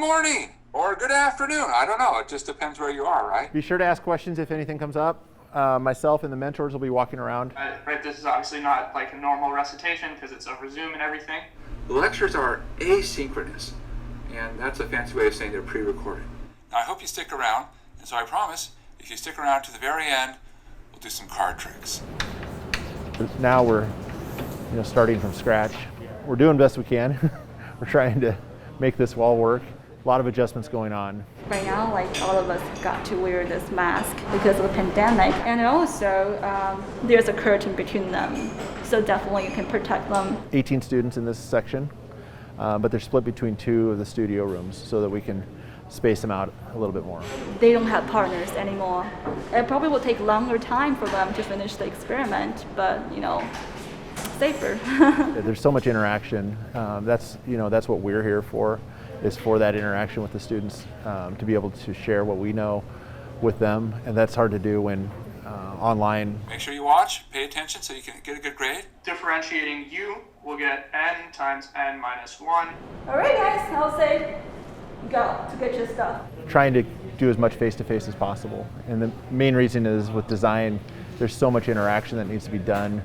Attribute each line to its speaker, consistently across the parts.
Speaker 1: morning or good afternoon. I don't know. It just depends where you are, right?
Speaker 2: Be sure to ask questions if anything comes up. Myself and the mentors will be walking around.
Speaker 3: Right, this is obviously not like a normal recitation because it's over Zoom and everything.
Speaker 1: The lectures are asynchronous, and that's a fancy way of saying they're pre-recorded. Now, I hope you stick around, and so I promise, if you stick around to the very end, we'll do some card tricks.
Speaker 2: Now we're starting from scratch. We're doing best we can. We're trying to make this all work. A lot of adjustments going on.
Speaker 4: Right now, like all of us got to wear this mask because of the pandemic, and also there's a curtain between them, so definitely you can protect them.
Speaker 2: 18 students in this section, but they're split between 2 of the studio rooms so that we can space them out a little bit more.
Speaker 4: They don't have partners anymore. It probably will take longer time for them to finish the experiment, but safer.
Speaker 2: There's so much interaction. That's what we're here for, is for that interaction with the students, to be able to share what we know with them, and that's hard to do when online.
Speaker 1: Make sure you watch, pay attention so you can get a good grade.
Speaker 3: Differentiating U will get n times n minus 1.
Speaker 4: All right, guys, I'll say go to get your stuff.
Speaker 2: Trying to do as much face-to-face as possible, and the main reason is with design, there's so much interaction that needs to be done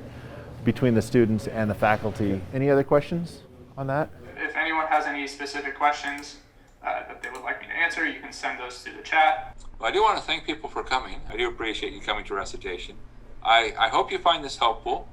Speaker 2: between the students and the faculty. Any other questions on that?
Speaker 3: If anyone has any specific questions that they would like me to answer, you can send those through the chat.
Speaker 1: Well, I do want to thank people for coming. I do appreciate you coming to recitation. I hope you find this helpful.